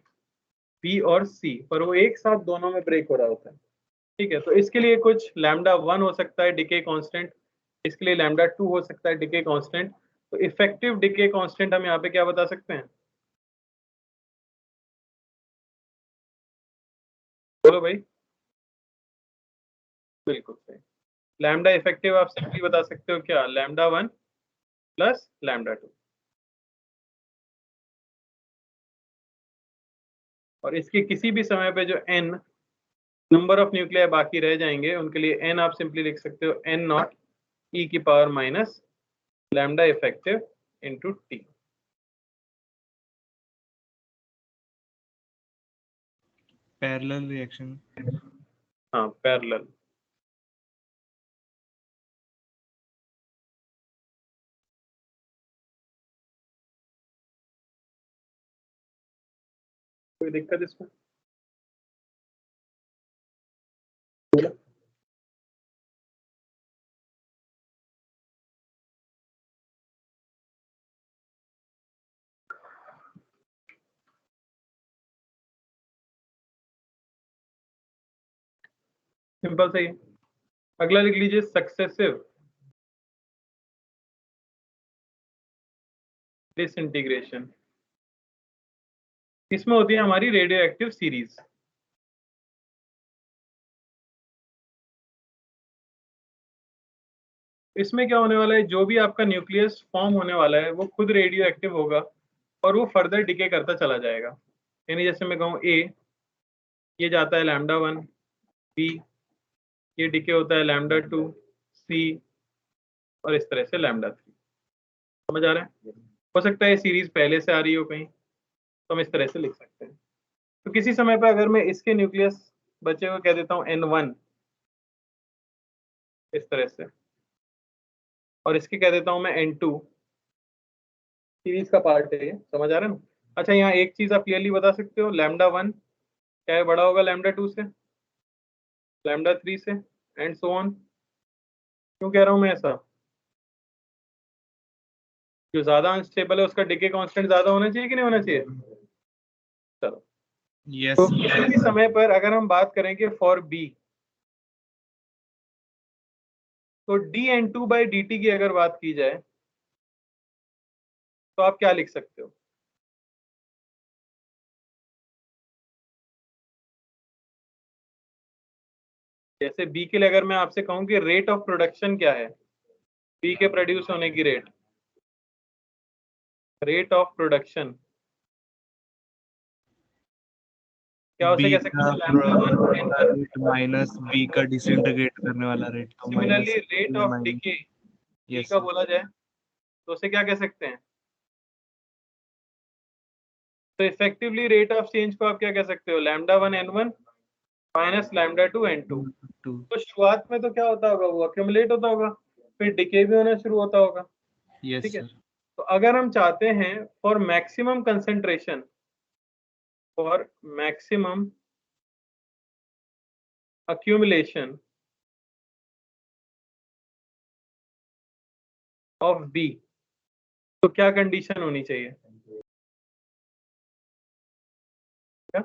बी और सी, पर वो एक साथ दोनों में ब्रेक हो रहा होता है, ठीक है। तो इसके लिए कुछ λ1 हो सकता है डिके कांस्टेंट, इसके लिए λ2 हो सकता है डिके कांस्टेंट। तो इफेक्टिव डिके कांस्टेंट हम यहाँ पे क्या बता सकते हैं, बोलो भाई। बिल्कुल सही, लैम्डा इफेक्टिव आप सिंपली बता सकते हो क्या, λ1 प्लस λ2। और इसके किसी भी समय पे जो n नंबर ऑफ न्यूक्लियाई बाकी रह जाएंगे उनके लिए n आप सिंपली लिख सकते हो n0 e की power minus lambda effective into T. Parallel reaction. हाँ पैरेलल। कोई दिक्कत इसमें, सिंपल सही है। अगला लिख लीजिए सक्सेसिव डिसइंटीग्रेशन। इसमें होती है हमारी रेडियो एक्टिव सीरीज। इसमें क्या होने वाला है, जो भी आपका न्यूक्लियस फॉर्म होने वाला है वो खुद रेडियो एक्टिव होगा और वो फर्दर डिके करता चला जाएगा। यानी जैसे मैं कहूँ ए, ये जाता है λ1, बी ये डिके होता है λ2, सी और इस तरह से λ3। समझ आ रहा है। हो सकता है ये सीरीज पहले से आ रही हो कहीं, तो हम इस तरह से लिख सकते हैं। तो किसी समय पर अगर मैं इसके न्यूक्लियस बचे हुए कह देता हूँ n1 इस तरह से, और इसके कह देता हूँ मैं n2, सीरीज का पार्ट है ये, समझ आ रहा है ना। अच्छा यहाँ एक चीज आप क्लियरली बता सकते हो, λ1 क्या है, बड़ा होगा λ2 से, λ3 से एंड सो ऑन। क्यों कह रहा हूँ मैं ऐसा, जो ज्यादा अनस्टेबल है उसका डिके कांस्टेंट ज्यादा होना चाहिए कि नहीं होना चाहिए। चलो यस। तो किसी भी समय पर अगर हम बात करेंगे फॉर बी, तो dn2/dt की अगर बात की जाए तो आप क्या लिख सकते हो, जैसे बी के लिए अगर मैं आपसे कहूं कि रेट ऑफ प्रोडक्शन क्या है, बी के प्रोड्यूस होने की रेट ऑफ प्रोडक्शन क्या उसे बी कह सकते का हैं, λ1 रेट माइनस बी का डिसइंटीग्रेट करने वाला रेट, तो minus similarly rate of decay B yes का बोला जाए तो उसे क्या कह सकते हैं, तो इफेक्टिवली रेट ऑफ चेंज को आप क्या कह सकते हो, λ1 n1 माइनस λ2 n2। तो शुरुआत में तो क्या होता होगा, वो अक्यूमुलेट होता होगा, फिर डिके भी होना शुरू होता होगा। यस ठीक है, सर। तो अगर हम चाहते हैं for maximum concentration, for maximum accumulation of B, तो क्या कंडीशन होनी चाहिए, क्या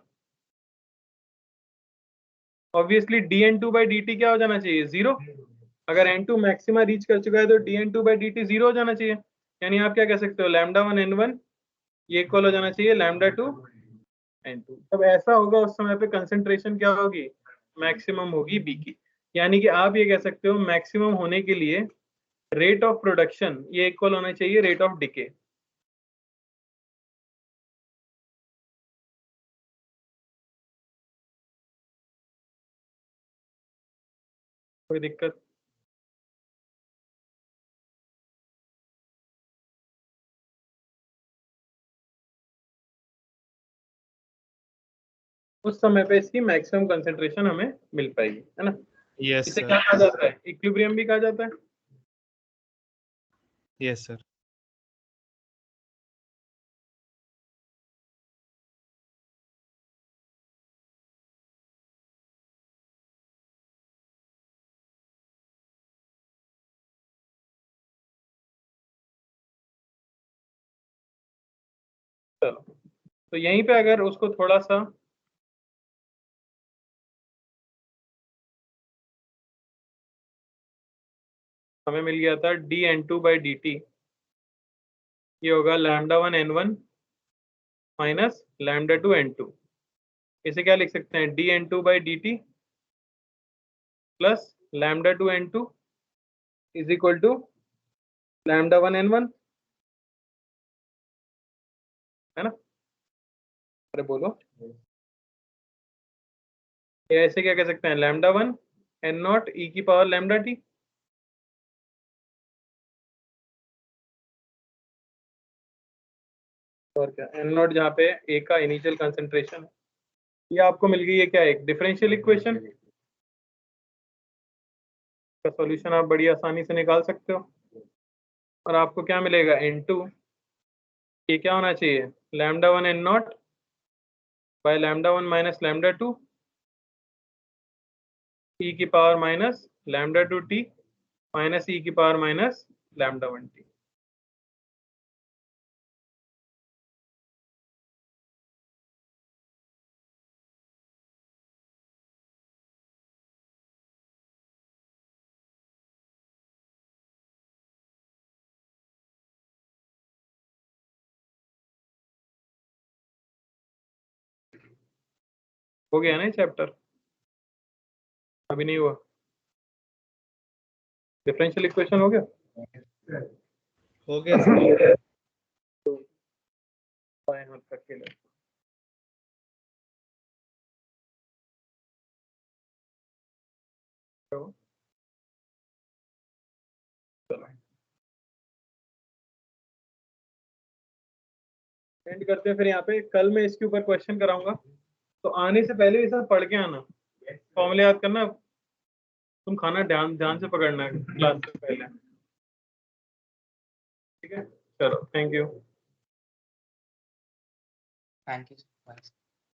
ऑब्वियसली dN2/dt क्या हो जाना चाहिए, 0। अगर N2 मैक्सिमा रीच कर चुका है तो dN2/dt 0 हो जाना चाहिए। यानी आप क्या कह सकते हो, λ1 n1 ये इक्वल हो जाना चाहिए λ2 n2। तब ऐसा होगा उस समय पे कंसेंट्रेशन क्या होगी, मैक्सिमम होगी बी की। यानी कि आप ये कह सकते हो मैक्सिमम होने के लिए रेट ऑफ प्रोडक्शन ये इक्वल होना चाहिए रेट ऑफ डिके। कोई दिक्कत? उस समय पे इसकी मैक्सिमम कंसेंट्रेशन हमें मिल पाएगी, है ना। यस इसे सर। क्या कहा जाता है, इक्विलिब्रियम भी कहा जाता है। Yes sir. चलो, तो यहीं पे अगर उसको थोड़ा सा हमें मिल गया था dN2/dt, ये होगा λ1 n1 माइनस λ2 n2। इसे क्या लिख सकते हैं, dN2/dt plus λ2 n2 is equal to λ1 n1, है ना। अरे बोलो, ये ऐसे क्या कह सकते हैं, λ1 n0 e की पावर λt। और क्या, n0 जहाँ पे a का इनिशियल कंसेंट्रेशन है। ये आपको मिल गई है क्या, एक डिफरेंशियल इक्वेशन का सॉल्यूशन आप बड़ी आसानी से निकाल सकते हो। और आपको क्या मिलेगा, n2 ये क्या होना चाहिए, λ1 n0 बाय λ1 माइनस λ2 e की power minus λ2t minus e की पावर माइनस λ1t। हो गया ना चैप्टर, अभी नहीं हुआ, डिफरेंशियल इक्वेशन हो गया। हो गया सर। बाएं हाथ तक के लिए तो चलो एंड करते हैं। फिर यहाँ पे कल मैं इसके ऊपर क्वेश्चन कराऊंगा, तो आने से पहले ये सब पढ़ के आना, फॉर्मूले याद करना। तुम खाना ध्यान ध्यान से पकड़ना है क्लास से पहले, ठीक है। चलो, thank you. Thank you. Bye.